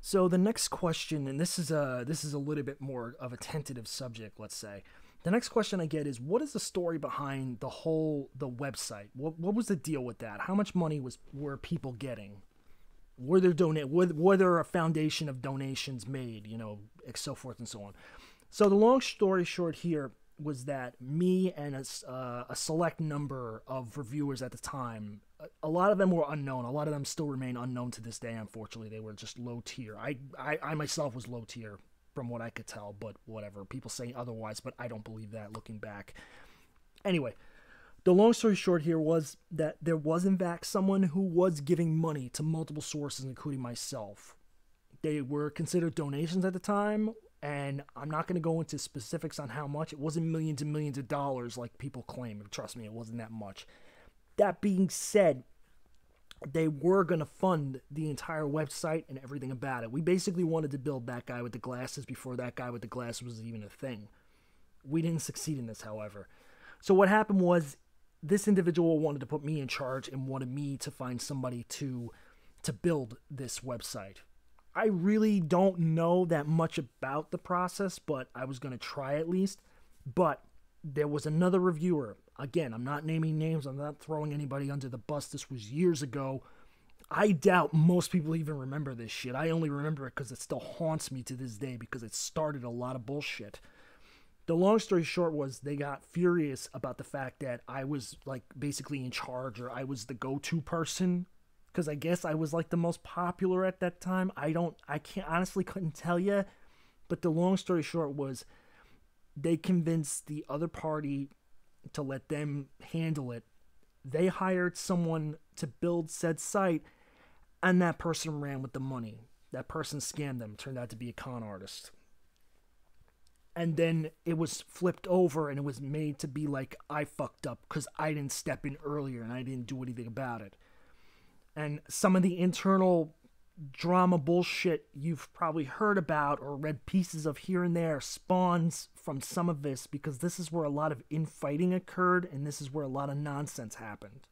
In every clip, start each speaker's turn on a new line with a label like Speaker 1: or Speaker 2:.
Speaker 1: So the next question, and this is a little bit more of a tentative subject, let's say. The next question I get is, what is the story behind the website? What was the deal with that? How much money were people getting? Were there a foundation of donations made, so forth and so on. So the long story short here was that me and a select number of reviewers at the time, a lot of them were unknown. A lot of them still remain unknown to this day. Unfortunately, they were just low tier. I myself was low tier from what I could tell, but whatever. People say otherwise, but I don't believe that looking back. Anyway, the long story short here was that there was, in fact, someone who was giving money to multiple sources, including myself. They were considered donations at the time, and I'm not going to go into specifics on how much. It wasn't millions and millions of dollars like people claim. Trust me, it wasn't that much. That being said, they were going to fund the entire website and everything about it. We basically wanted to build that guy with the glasses before that guy with the glasses was even a thing. We didn't succeed in this, however. So what happened was this individual wanted to put me in charge and wanted me to find somebody to build this website. I really don't know that much about the process, but I was going to try at least. But there was another reviewer. Again, I'm not naming names. I'm not throwing anybody under the bus. This was years ago. I doubt most people even remember this shit. I only remember it because it still haunts me to this day because it started a lot of bullshit. The long story short was they got furious about the fact that I was like basically in charge, or I was the go-to person, because I guess I was like the most popular at that time. I can't honestly couldn't tell you, but the long story short was they convinced the other party to let them handle it. They hired someone to build said site, and that person ran with the money. That person scammed them, turned out to be a con artist. And then it was flipped over and it was made to be like I fucked up because I didn't step in earlier and I didn't do anything about it. And some of the internal drama bullshit you've probably heard about or read pieces of here and there spawns from some of this, because this is where a lot of infighting occurred and this is where a lot of nonsense happened.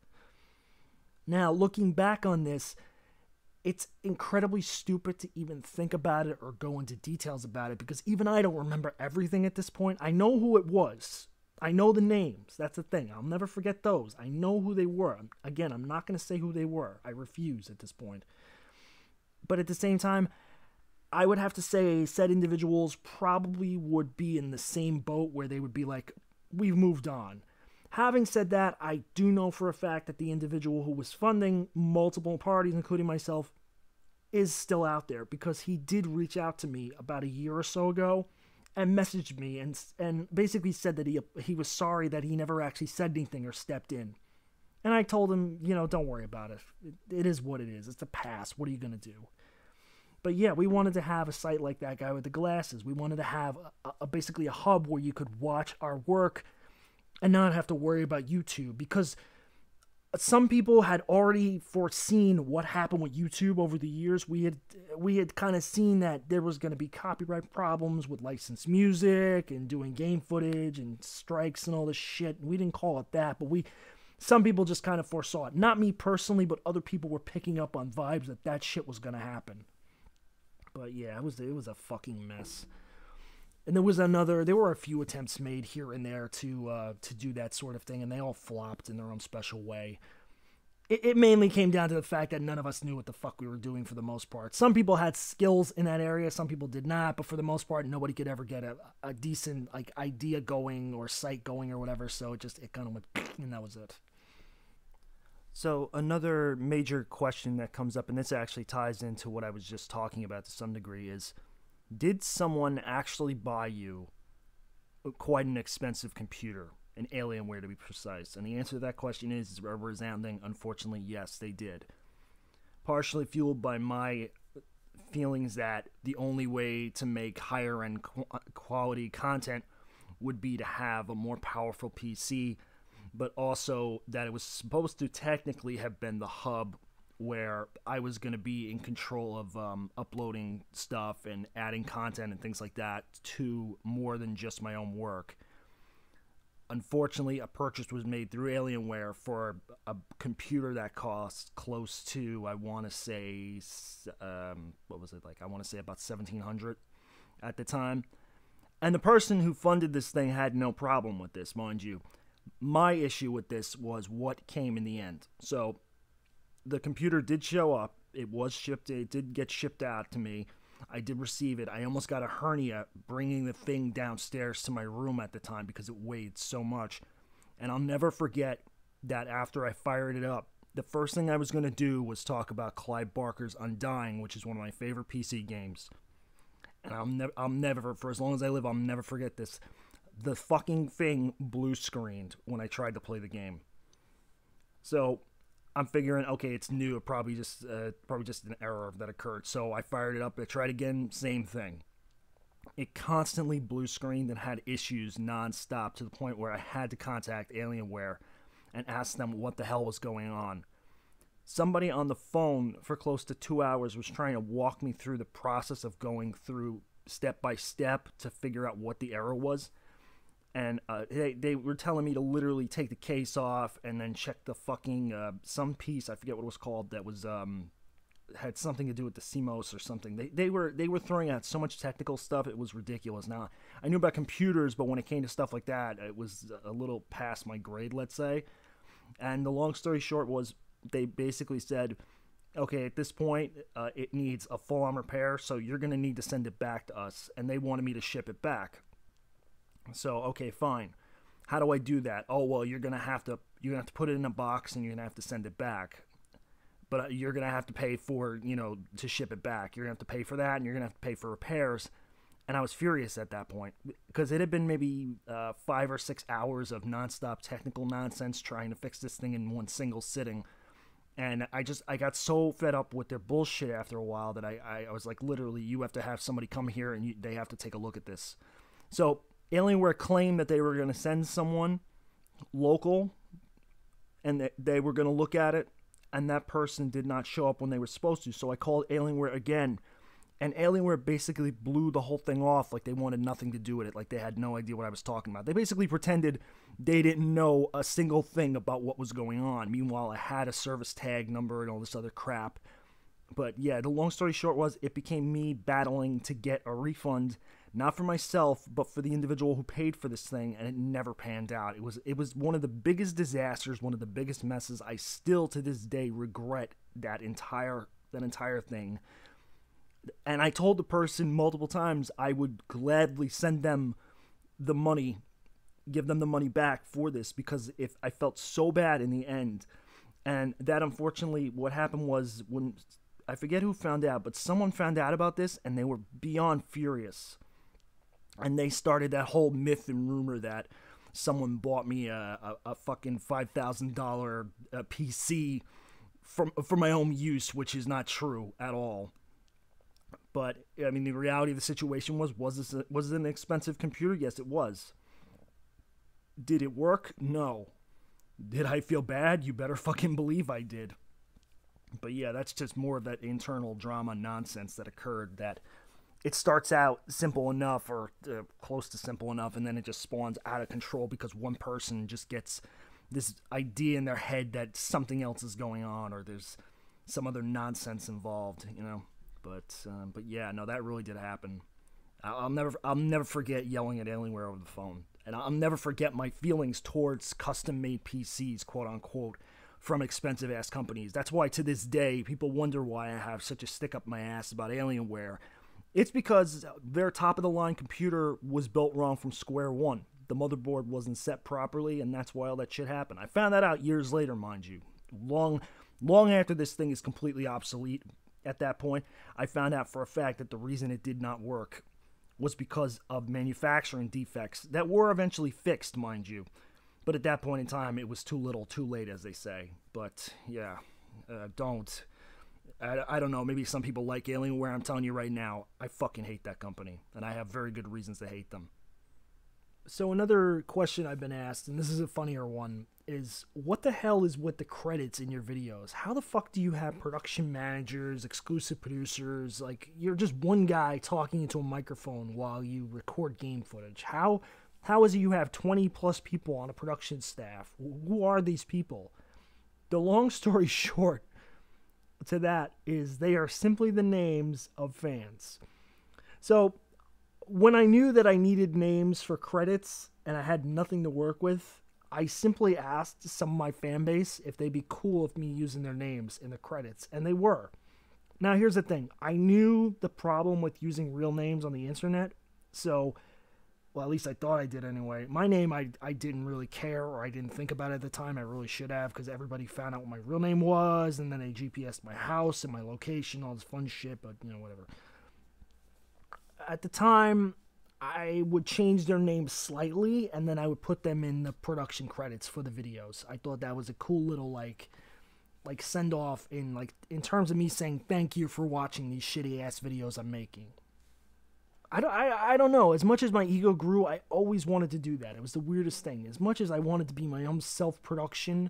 Speaker 1: Now, looking back on this, it's incredibly stupid to even think about it or go into details about it, because even I don't remember everything at this point. I know who it was. I know the names. That's the thing. I'll never forget those. I know who they were. Again, I'm not going to say who they were. I refuse at this point. But at the same time, I would have to say said individuals probably would be in the same boat where they would be like, we've moved on. Having said that, I do know for a fact that the individual who was funding multiple parties, including myself, is still out there, because he did reach out to me about a year or so ago and messaged me and basically said that he was sorry that he never actually said anything or stepped in. And I told him, don't worry about it. It is what it is. It's the past. What are you going to do? But yeah, we wanted to have a site like that guy with the glasses. We wanted to have basically a hub where you could watch our work and not have to worry about YouTube, because some people had already foreseen what happened with YouTube over the years. We had kind of seen that there was going to be copyright problems with licensed music and doing game footage and strikes and all this shit. We didn't call it that, but some people just kind of foresaw it. Not me personally, but other people were picking up on vibes that shit was going to happen. But yeah, it was a fucking mess. And there were a few attempts made here and there to do that sort of thing, and they all flopped in their own special way. It mainly came down to the fact that none of us knew what the fuck we were doing for the most part. Some people had skills in that area, some people did not, but for the most part, nobody could ever get a decent idea going or site going or whatever, so it kind of went, and that was it. So another major question that comes up, and this actually ties into what I was just talking about to some degree, is did someone actually buy you quite an expensive computer, an Alienware to be precise? And the answer to that question is a resounding, unfortunately, yes, they did. Partially fueled by my feelings that the only way to make higher end quality content would be to have a more powerful PC, but also that it was supposed to technically have been the hub where I was going to be in control of uploading stuff and adding content and things like that to more than just my own work. unfortunately, a purchase was made through Alienware for a computer that costs close to, I want to say, what was it like? I want to say about $1,700 at the time. And the person who funded this thing had no problem with this, mind you. My issue with this was what came in the end. So the computer did show up. It was shipped. It did get shipped out to me. I did receive it. I almost got a hernia bringing the thing downstairs to my room at the time because it weighed so much. And I'll never forget that after I fired it up, the first thing I was going to do was talk about Clive Barker's Undying, which is one of my favorite PC games. And I'll never, for as long as I live, I'll never forget this. The fucking thing blue screened when I tried to play the game. So I'm figuring, okay, it's new. It probably just an error that occurred. So I fired it up. I tried again, same thing. It constantly blue screened and had issues nonstop to the point where I had to contact Alienware and ask them what the hell was going on. Somebody on the phone for close to 2 hours was trying to walk me through the process of going through step by step to figure out what the error was. And they were telling me to literally take the case off and then check the fucking some piece, I forget what it was called, that was had something to do with the CMOS or something. They were throwing out so much technical stuff, it was ridiculous. Now, I knew about computers, but when it came to stuff like that, it was a little past my grade, let's say. And the long story short was, they basically said, okay, at this point, it needs a full-on repair, so you're going to need to send it back to us. And they wanted me to ship it back. So, okay, fine. How do I do that? Oh, well, you're going to have to put it in a box and you're going to have to send it back. But you're going to have to pay for, to ship it back. You're going to have to pay for that, and you're going to have to pay for repairs. And I was furious at that point because it had been maybe 5 or 6 hours of nonstop technical nonsense trying to fix this thing in one single sitting. And I got so fed up with their bullshit after a while that I was like, literally, you have to have somebody come here and they have to take a look at this. So Alienware claimed that they were going to send someone local and they were going to look at it, and that person did not show up when they were supposed to. So I called Alienware again, and Alienware basically blew the whole thing off like they wanted nothing to do with it, like they had no idea what I was talking about. They basically pretended they didn't know a single thing about what was going on. Meanwhile, I had a service tag number and all this other crap. But yeah, the long story short was it became me battling to get a refund, not for myself, but for the individual who paid for this thing, and it never panned out. It was one of the biggest disasters, one of the biggest messes. I still to this day regret that entire thing. And I told the person multiple times I would gladly send them the money, give them the money back for this, because if I felt so bad in the end. And that, unfortunately, what happened was, when I forget who found out, but someone found out about this and they were beyond furious. And they started that whole myth and rumor that someone bought me a fucking $5,000 PC for my own use, which is not true at all. But, I mean, the reality of the situation was it an expensive computer? Yes, it was. Did it work? No. Did I feel bad? You better fucking believe I did. But yeah, that's just more of that internal drama nonsense that occurred, that it starts out simple enough or close to simple enough, and then it just spawns out of control because one person just gets this idea in their head that something else is going on or there's some other nonsense involved, But yeah, no, that really did happen. I'll never forget yelling at Alienware over the phone, and I'll never forget my feelings towards custom-made PCs, quote unquote, from expensive-ass companies. That's why to this day people wonder why I have such a stick up my ass about Alienware. It's because their top-of-the-line computer was built wrong from square one. The motherboard wasn't set properly, and that's why all that shit happened. I found that out years later, mind you. Long after this thing is completely obsolete. At that point, I found out for a fact that the reason it did not work was because of manufacturing defects that were eventually fixed, mind you. But at that point in time, it was too little, too late, as they say. But yeah, I don't know, maybe some people like Alienware. I'm telling you right now, I fucking hate that company, and I have very good reasons to hate them. So another question I've been asked, and this is a funnier one, is what the hell is with the credits in your videos? How the fuck do you have production managers, exclusive producers? Like, you're just one guy talking into a microphone while you record game footage. How How is it you have 20 plus people on a production staff? Who are these people? The long story short to that is they are simply the names of fans. So when I knew that I needed names for credits and I had nothing to work with, I simply asked some of my fan base if they'd be cool with me using their names in the credits, and they were. Now here's the thing. I knew the problem with using real names on the internet, so, well, at least I thought I did anyway. My name, I didn't really care, or I didn't think about it at the time. I really should have, because everybody found out what my real name was, and then they GPS'd my house and my location, all this fun shit, but, you know, whatever. At the time, I would change their names slightly, and then I would put them in the production credits for the videos. I thought that was a cool little, like send off in terms of me saying thank you for watching these shitty ass videos I'm making. I don't know. As much as my ego grew, I always wanted to do that. It was the weirdest thing. As much as I wanted to be my own self-production,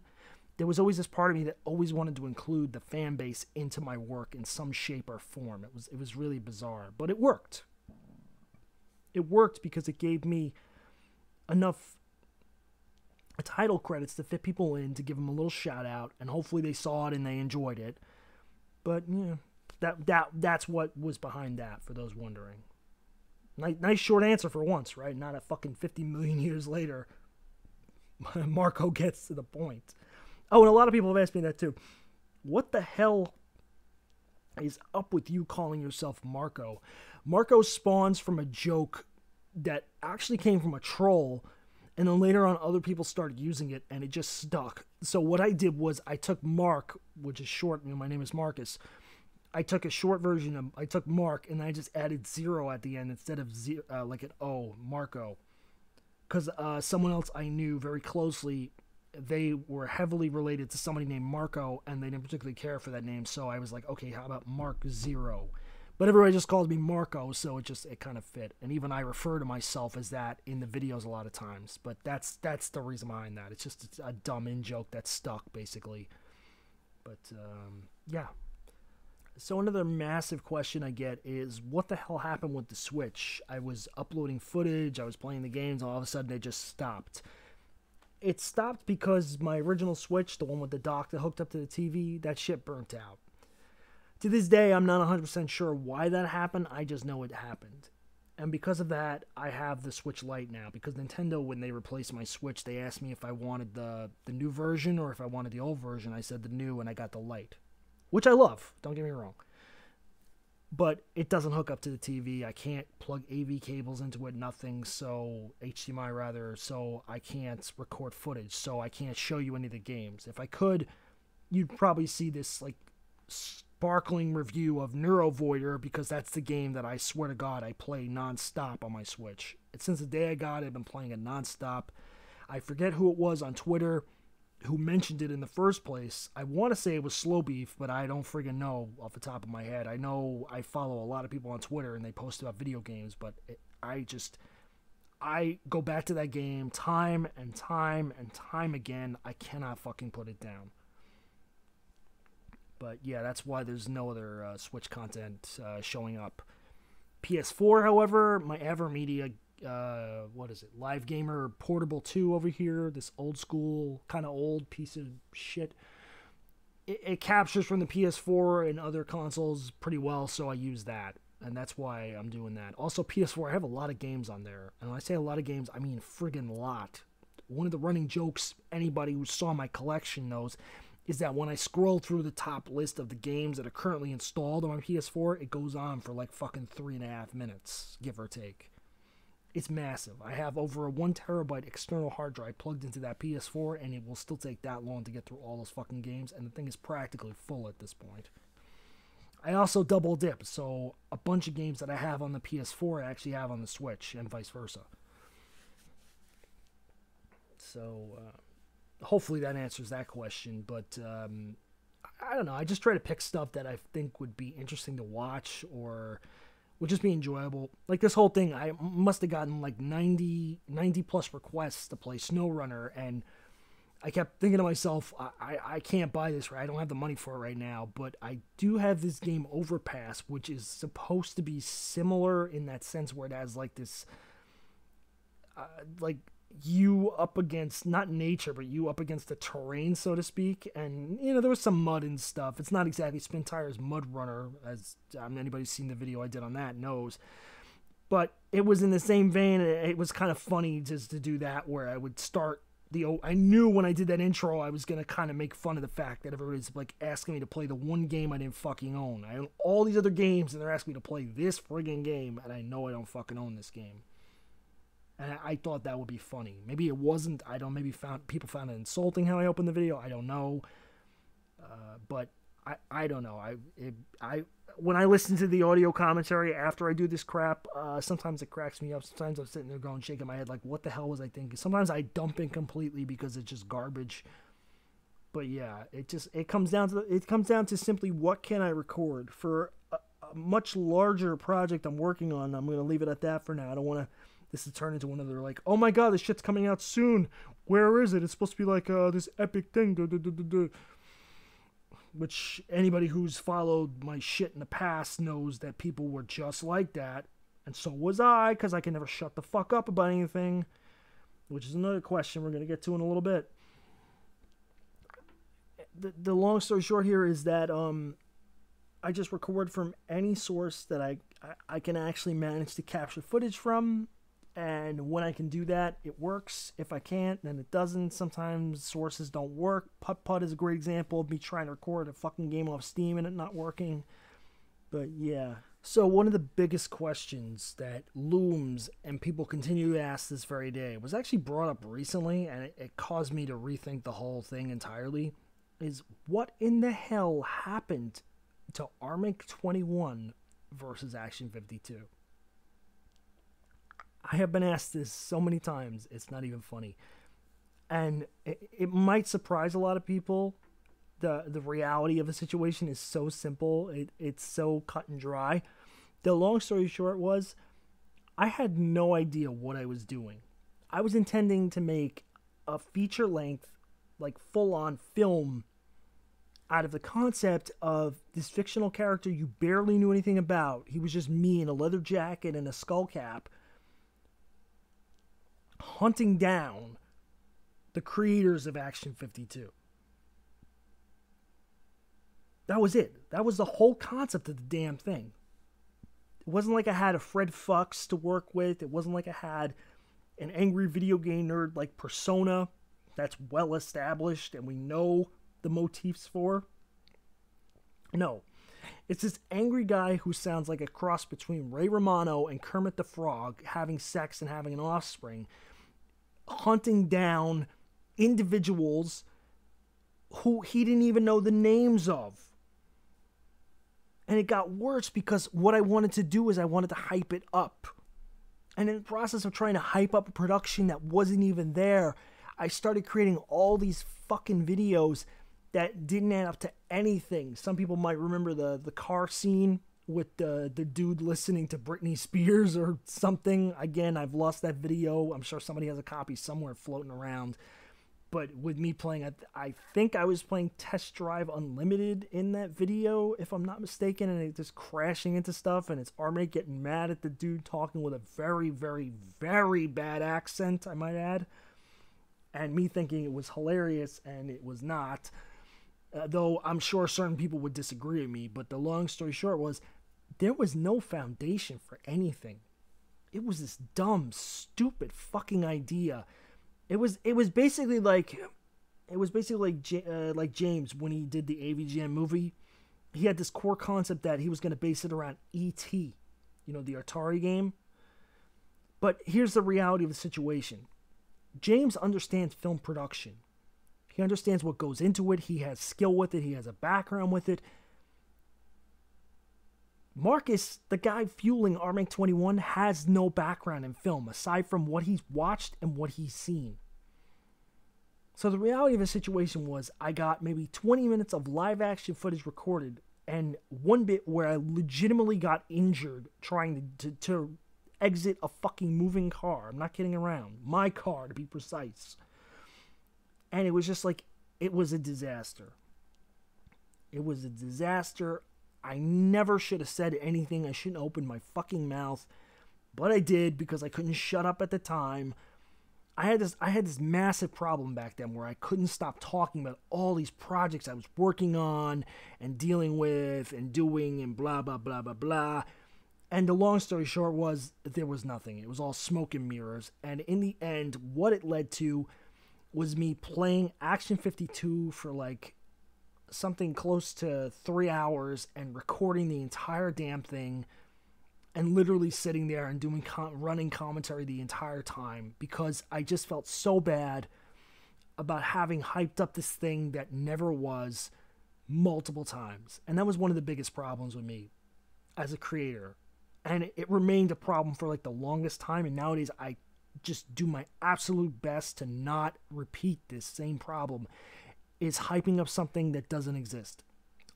Speaker 1: there was always this part of me that always wanted to include the fan base into my work in some shape or form. It was really bizarre, but it worked. It worked because it gave me enough title credits to fit people in, to give them a little shout out, and hopefully they saw it and they enjoyed it. But yeah, that's what was behind that, for those wondering. Nice short answer for once, right? Not a fucking 50 million years later. Marc0 gets to the point. Oh, and a lot of people have asked me that too. What the hell is up with you calling yourself Marc0? Marc0 spawns from a joke that actually came from a troll, and then later on other people started using it, and it just stuck. So what I did was I took Marc, which is short, my name is Marcus. I took a short version of, I took Marc, and I just added 0 at the end instead of like an O, Marc0. Because someone else I knew very closely, they were heavily related to somebody named Marc0, and they didn't particularly care for that name, so I was like, okay, how about Marc0? But everybody just calls me Marc0, so it kind of fit. And even I refer to myself as that in the videos a lot of times. But that's the reason behind that. It's just a dumb in-joke that stuck, basically. But, yeah. So another massive question I get is, what the hell happened with the Switch? I was uploading footage, I was playing the games, and all of a sudden it just stopped. It stopped because my original Switch, the one with the dock that hooked up to the TV, that shit burnt out. To this day, I'm not 100% sure why that happened. I just know it happened. And because of that, I have the Switch Lite now. Because Nintendo, when they replaced my Switch, they asked me if I wanted the new version or if I wanted the old version. I said the new, and I got the Lite. Which I love, don't get me wrong. But it doesn't hook up to the TV. I can't plug AV cables into it, nothing. So, HDMI rather, so I can't record footage. So I can't show you any of the games. If I could, you'd probably see this, like, sparkling review of Neurovoider, because that's the game that I swear to God I play non-stop on my Switch. And since the day I got it, I've been playing it non-stop. I forget who it was on Twitter who mentioned it in the first place. I want to say it was Slow Beef, but I don't friggin' know off the top of my head. I know I follow a lot of people on Twitter and they post about video games, but I go back to that game time and time and time again. I cannot fucking put it down. But yeah, that's why there's no other Switch content showing up. PS4, however, my Avermedia, what is it, Live Gamer Portable 2 over here, this old school, kind of old piece of shit. It captures from the PS4 and other consoles pretty well, so I use that. And that's why I'm doing that. Also, PS4, I have a lot of games on there. And when I say a lot of games, I mean friggin' lot. One of the running jokes anybody who saw my collection knows is that when I scroll through the top list of the games that are currently installed on my PS4, it goes on for like fucking 3.5 minutes, give or take. It's massive. I have over a 1 terabyte external hard drive plugged into that PS4, and it will still take that long to get through all those fucking games, and the thing is practically full at this point. I also double dip, so a bunch of games that I have on the PS4 I actually have on the Switch, and vice versa. So, hopefully that answers that question, but I don't know. I just try to pick stuff that I think would be interesting to watch or would just be enjoyable. Like this whole thing, I must have gotten like 90 plus requests to play SnowRunner, and I kept thinking to myself, I can't buy this, right? I don't have the money for it right now, but I do have this game Overpass, which is supposed to be similar in that sense where it has like this, like you up against not nature, but you up against the terrain, so to speak. And you know, there was some mud and stuff. It's not exactly Spin Tire's Mud Runner, as anybody's seen the video I did on that knows. But it was in the same vein. It was kind of funny just to do that, where I would start I knew when I did that intro, I was going to kind of make fun of the fact that everybody's like asking me to play the one game I didn't fucking own. I own all these other games, and they're asking me to play this friggin' game, and I know I don't fucking own this game. And I thought that would be funny. Maybe it wasn't. I don't. Maybe people found it insulting how I opened the video. I don't know. But I don't know. When I listen to the audio commentary after I do this crap, sometimes it cracks me up. Sometimes I'm sitting there going, shaking my head like, what the hell was I thinking? Sometimes I dump in completely because it's just garbage. But yeah, it comes down to simply what can I record for a much larger project I'm working on. I'm going to leave it at that for now. I don't want this to turn into another like, oh my god, this shit's coming out soon. Where is it? It's supposed to be like this epic thing. Which anybody who's followed my shit in the past knows that people were just like that. And so was I, because I can never shut the fuck up about anything. Which is another question we're going to get to in a little bit. The long story short here is that I just record from any source that I can actually manage to capture footage from. And when I can do that, it works. If I can't, then it doesn't. Sometimes sources don't work. Putt-Putt is a great example of me trying to record a fucking game off Steam and it not working. But yeah. So one of the biggest questions that looms and people continue to ask this very day was actually brought up recently, and it caused me to rethink the whole thing entirely, is what in the hell happened to Armake21 versus Action 52? I have been asked this so many times, it's not even funny. And it might surprise a lot of people. The reality of the situation is so simple. It's so cut and dry. The long story short was, I had no idea what I was doing. I was intending to make a feature-length, like full-on film out of the concept of this fictional character you barely knew anything about. He was just me in a leather jacket and a skull cap, hunting down the creators of Action 52. That was it. That was the whole concept of the damn thing. It wasn't like I had a Fred Fuchs to work with. It wasn't like I had an angry video game nerd like Persona that's well established and we know the motifs for. No. It's this angry guy who sounds like a cross between Ray Romano and Kermit the Frog having sex and having an offspring, hunting down individuals who he didn't even know the names of. And it got worse because what I wanted to do is I wanted to hype it up. And in the process of trying to hype up a production that wasn't even there, I started creating all these fucking videos that didn't add up to anything. Some people might remember the car scene with the dude listening to Britney Spears or something. Again, I've lost that video. I'm sure somebody has a copy somewhere floating around. But with me playing, I think I was playing Test Drive Unlimited in that video, if I'm not mistaken, and it just crashing into stuff, and it's Armake getting mad at the dude talking with a very, very, very bad accent, I might add. And me thinking it was hilarious, and it was not. Though I'm sure certain people would disagree with me, but the long story short was, there was no foundation for anything. It was this dumb, stupid fucking idea. It was basically like James when he did the AVGN movie. He had this core concept that he was going to base it around E.T., you know, the Atari game. But here's the reality of the situation. James understands film production. He understands what goes into it. He has skill with it. He has a background with it. Marcus, the guy fueling Armake21, has no background in film aside from what he's watched and what he's seen. So the reality of the situation was I got maybe 20 minutes of live action footage recorded and one bit where I legitimately got injured trying to exit a fucking moving car. I'm not kidding around. My car, to be precise. And it was just like, it was a disaster. It was a disaster. I never should have said anything. I shouldn't open my fucking mouth. But I did because I couldn't shut up at the time. I had this massive problem back then where I couldn't stop talking about all these projects I was working on and dealing with and doing and blah blah blah blah blah. And the long story short was there was nothing. It was all smoke and mirrors. And in the end, what it led to was me playing Action 52 for like something close to 3 hours and recording the entire damn thing and literally sitting there and doing running commentary the entire time because I just felt so bad about having hyped up this thing that never was multiple times. And that was one of the biggest problems with me as a creator. And it remained a problem for like the longest time. And nowadays I just do my absolute best to not repeat this same problem, is hyping up something that doesn't exist.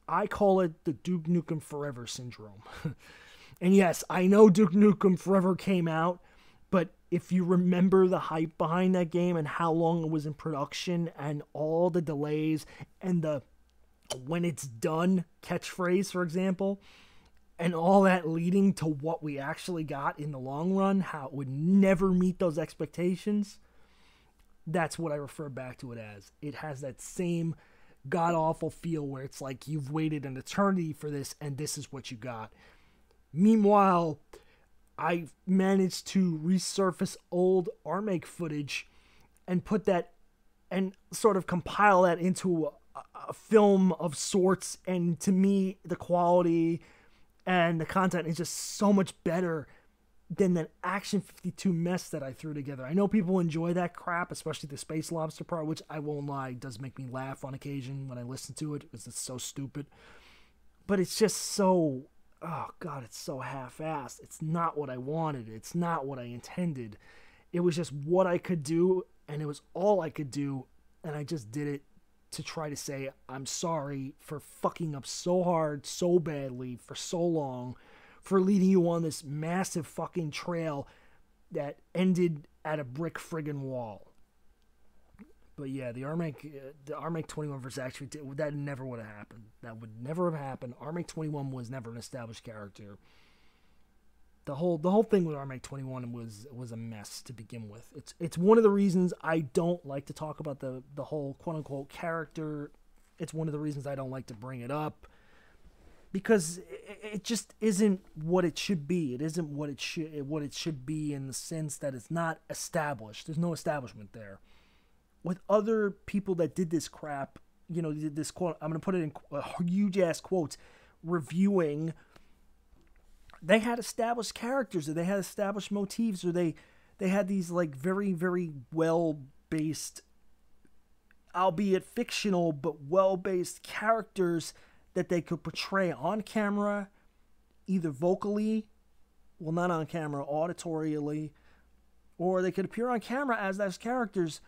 Speaker 1: I call it the Duke Nukem Forever syndrome. And yes, I know Duke Nukem Forever came out, but if you remember the hype behind that game and how long it was in production and all the delays and the when it's done catchphrase, for example, and all that leading to what we actually got in the long run, how it would never meet those expectations, that's what I refer back to it as. It has that same god-awful feel where it's like you've waited an eternity for this and this is what you got. Meanwhile, I managed to resurface old Armake footage and put that and sort of compile that into a film of sorts. And to me, the quality and the content is just so much better than that Action 52 mess that I threw together. I know people enjoy that crap, especially the Space Lobster part, which I won't lie, does make me laugh on occasion when I listen to it because it's so stupid. But it's just so... oh God, it's so half-assed. It's not what I wanted. It's not what I intended. It was just what I could do, and it was all I could do, and I just did it to try to say, I'm sorry for fucking up so hard, so badly, for so long, for leading you on this massive fucking trail that ended at a brick friggin' wall. But yeah, the Armake21 versus Action, that never would have happened. That would never have happened. Armake21 was never an established character. The whole thing with Armake21 was a mess to begin with. It's one of the reasons I don't like to talk about the whole quote unquote character. It's one of the reasons I don't like to bring it up. Because it just isn't what it should be. It isn't what it should be in the sense that it's not established. There's no establishment there. With other people that did this crap, you know, did this quote, I'm going to put it in huge ass quotes, reviewing, they had established characters, or they had established motifs, or they had these like very, very well-based, albeit fictional, but well-based characters that they could portray on camera, either vocally, well, not on camera, auditorially, or they could appear on camera as those characters.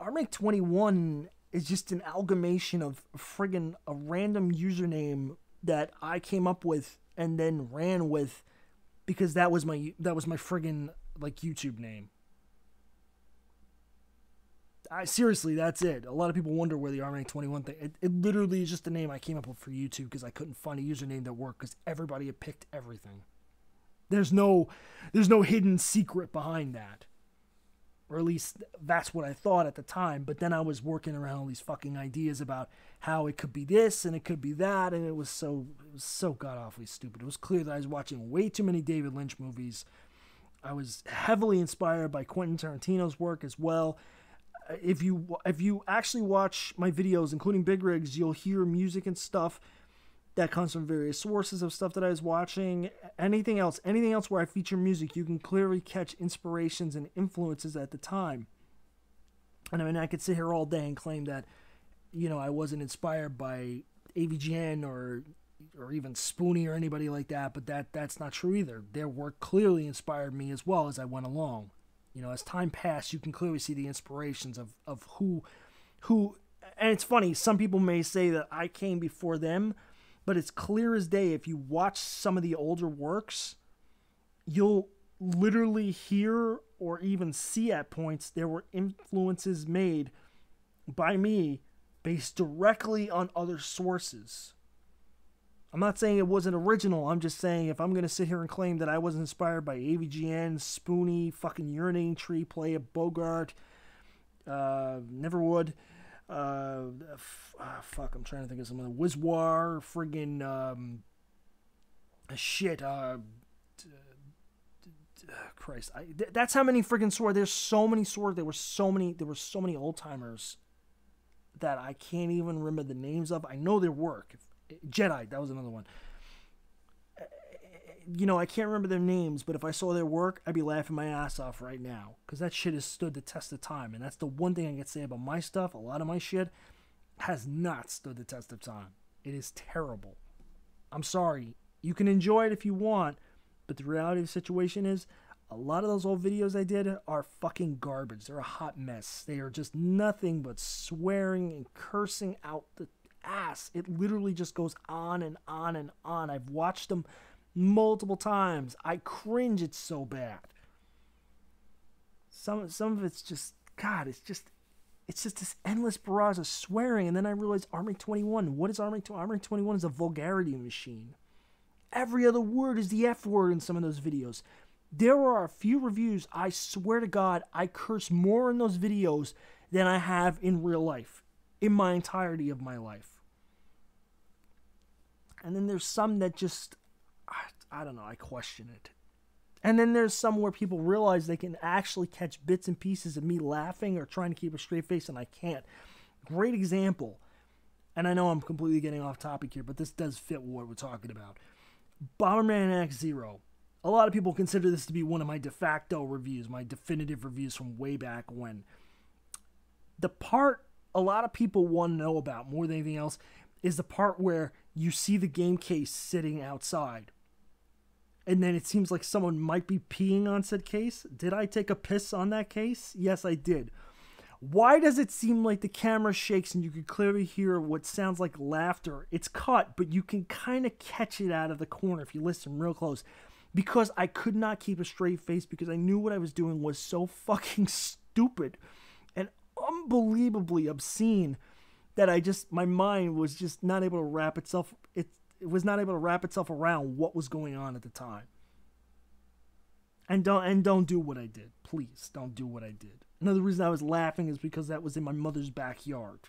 Speaker 1: Armake21 is just an amalgamation of friggin' a random username that I came up with and then ran with because that was my friggin' like YouTube name. Seriously, that's it. A lot of people wonder where the Armake21 thing. It literally is just a name I came up with for YouTube because I couldn't find a username that worked because everybody had picked everything. There's no hidden secret behind that. Or at least that's what I thought at the time. But then I was working around all these fucking ideas about how it could be this and it could be that. And it was so god-awfully stupid. It was clear that I was watching way too many David Lynch movies. I was heavily inspired by Quentin Tarantino's work as well. If you actually watch my videos, including Big Rigs, you'll hear music and stuff that comes from various sources of stuff that I was watching. Anything else where I feature music, you can clearly catch inspirations and influences at the time. And I mean, I could sit here all day and claim that, you know, I wasn't inspired by AVGN or even Spoonie or anybody like that, but that's not true either. Their work clearly inspired me as well as I went along. You know, as time passed, you can clearly see the inspirations of who, and it's funny, some people may say that I came before them, but it's clear as day. If you watch some of the older works, you'll literally hear or even see at points there were influences made by me based directly on other sources. I'm not saying it wasn't original. I'm just saying if I'm going to sit here and claim that I was inspired by AVGN, Spoonie, fucking Urinating Tree, Play a Bogart, Never Would, fuck, I'm trying to think of some of the Wizwar, friggin', shit, Christ, that's how many friggin' swords. There's so many swords. There were so many old timers that I can't even remember the names of. I know their work. Jedi, that was another one. You know, I can't remember their names, but if I saw their work, I'd be laughing my ass off right now, because that shit has stood the test of time. And that's the one thing I can say about my stuff. A lot of my shit has not stood the test of time. It is terrible. I'm sorry. You can enjoy it if you want, but the reality of the situation is, a lot of those old videos I did are fucking garbage. They're a hot mess. They are just nothing but swearing and cursing out the ass. It literally just goes on and on and on. I've watched them multiple times. I cringe. It's so bad. Some of it's just, God, it's just this endless barrage of swearing. And then I realized Armake21. What is Armake21? Armake21 is a vulgarity machine. Every other word is the F word in some of those videos. There are a few reviews, I swear to God, I curse more in those videos than I have in real life, in my entirety of my life. And then there's some that just, I don't know, I question it. And then there's some where people realize they can actually catch bits and pieces of me laughing or trying to keep a straight face, and I can't. Great example, and I know I'm completely getting off topic here, but this does fit what we're talking about. Bomberman X0. A lot of people consider this to be one of my de facto reviews, my definitive reviews from way back when. The part a lot of people want to know about more than anything else is the part where you see the game case sitting outside. And then it seems like someone might be peeing on said case. Did I take a piss on that case? Yes, I did. Why does it seem like the camera shakes and you can clearly hear what sounds like laughter? It's cut, but you can kind of catch it out of the corner if you listen real close. Because I could not keep a straight face, because I knew what I was doing was so fucking stupid and unbelievably obscene that my mind was just not able to wrap itself, it was not able to wrap itself around what was going on at the time. And don't do what I did. Please, don't do what I did. Another reason I was laughing is because that was in my mother's backyard.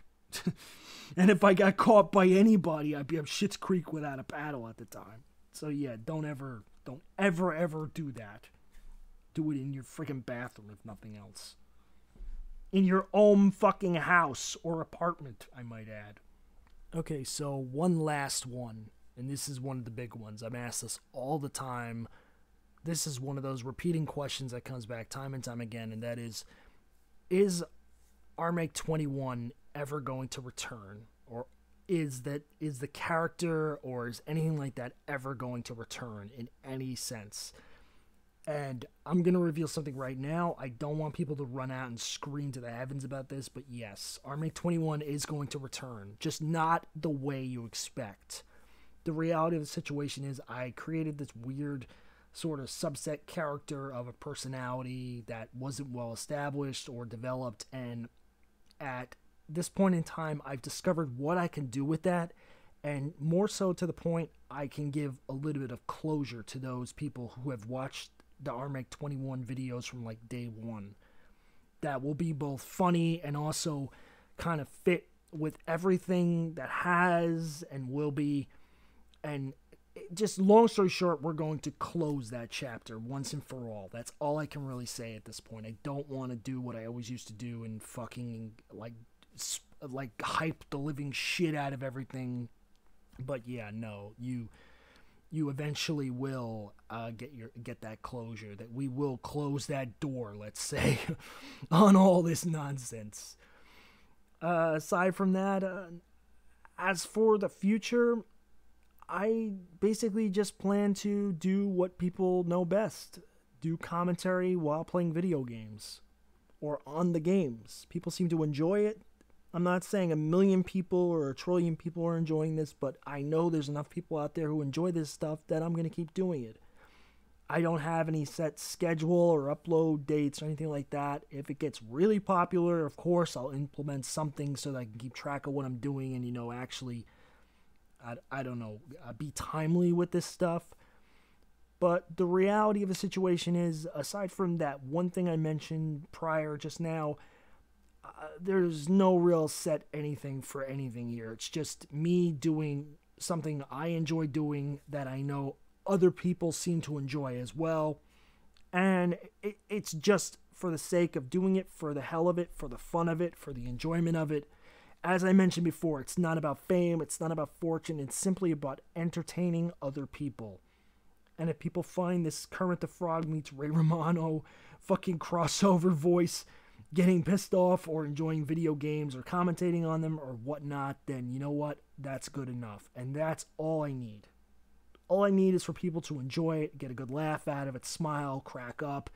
Speaker 1: And if I got caught by anybody, I'd be up Schitt's Creek without a paddle at the time. So yeah, don't ever do that. Do it in your freaking bathroom, if nothing else. In your own fucking house or apartment, I might add. Okay, so one last one, and this is one of the big ones. I'm asked this all the time. This is one of those repeating questions that comes back time and time again, and that is Armake21 ever going to return? Or is the character or is anything like that ever going to return in any sense? And I'm going to reveal something right now. I don't want people to run out and scream to the heavens about this, but yes, Armake21 is going to return, just not the way you expect. The reality of the situation is I created this weird sort of subset character of a personality that wasn't well established or developed, and at this point in time, I've discovered what I can do with that, and more so to the point I can give a little bit of closure to those people who have watched the Armake21 videos from like day one. That will be both funny and also kind of fit with everything that has and will be. And just long story short, we're going to close that chapter once and for all. That's all I can really say at this point. I don't want to do what I always used to do and fucking like hype the living shit out of everything. But yeah, no, you eventually will get that closure, that we will close that door, let's say, on all this nonsense. Aside from that, as for the future, I basically just plan to do what people know best. Do commentary while playing video games or on the games. People seem to enjoy it. I'm not saying 1 million people or 1 trillion people are enjoying this, but I know there's enough people out there who enjoy this stuff that I'm going to keep doing it. I don't have any set schedule or upload dates or anything like that. If it gets really popular, of course, I'll implement something so that I can keep track of what I'm doing and, actually I don't know, be timely with this stuff. But the reality of the situation is, aside from that one thing I mentioned prior just now, there's no real set anything for anything here. It's just me doing something I enjoy doing that I know other people seem to enjoy as well. And it's just for the sake of doing it, for the hell of it, for the fun of it, for the enjoyment of it. As I mentioned before, it's not about fame, it's not about fortune, it's simply about entertaining other people. And if people find this Kermit the Frog meets Ray Romano fucking crossover voice getting pissed off or enjoying video games or commentating on them or whatnot, then you know what? That's good enough. And that's all I need. All I need is for people to enjoy it, get a good laugh out of it, smile, crack up,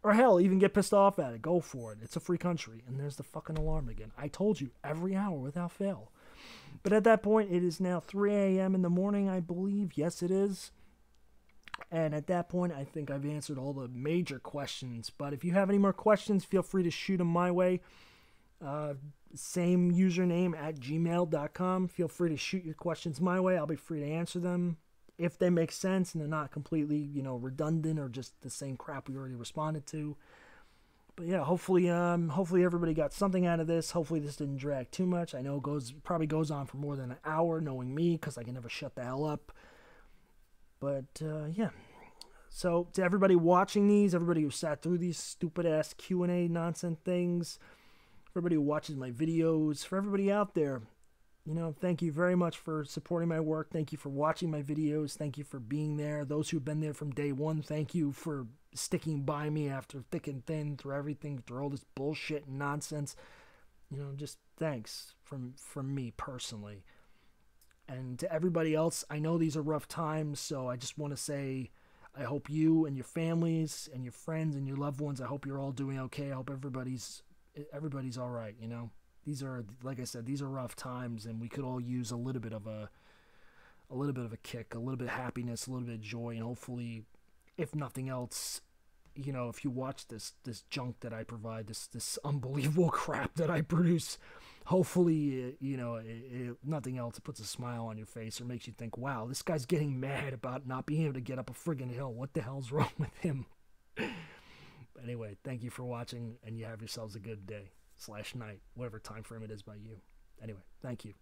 Speaker 1: or hell, even get pissed off at it. Go for it. It's a free country. And there's the fucking alarm again. I told you, every hour without fail. But at that point, it is now 3 a.m. in the morning, I believe. Yes, it is. And at that point, I think I've answered all the major questions. But if you have any more questions, feel free to shoot them my way. Same username at gmail.com. Feel free to shoot your questions my way. I'll be free to answer them if they make sense and they're not completely, redundant or just the same crap we already responded to. But yeah, hopefully everybody got something out of this. Hopefully this didn't drag too much. I know it probably goes on for more than an hour, knowing me, because I can never shut the hell up. But yeah. So to everybody watching these, everybody who sat through these stupid ass Q&A nonsense things, everybody who watches my videos, for everybody out there, thank you very much for supporting my work. Thank you for watching my videos. Thank you for being there. Those who've been there from day one, thank you for sticking by me after thick and thin, through everything, through all this bullshit and nonsense. Just thanks from me personally. And to everybody else, I know these are rough times, so I just want to say I hope you and your families and your friends and your loved ones, I hope you're all doing okay. I hope everybody's all right, These are, like I said, these are rough times, and we could all use a little bit of a kick, a little bit of happiness, a little bit of joy, and hopefully, if nothing else, if you watch this junk that I provide, this unbelievable crap that I produce, hopefully, nothing else, it puts a smile on your face or makes you think, wow, this guy's getting mad about not being able to get up a friggin' hill. What the hell's wrong with him? But anyway, thank you for watching, and you have yourselves a good day / night, whatever time frame it is by you. Anyway, thank you.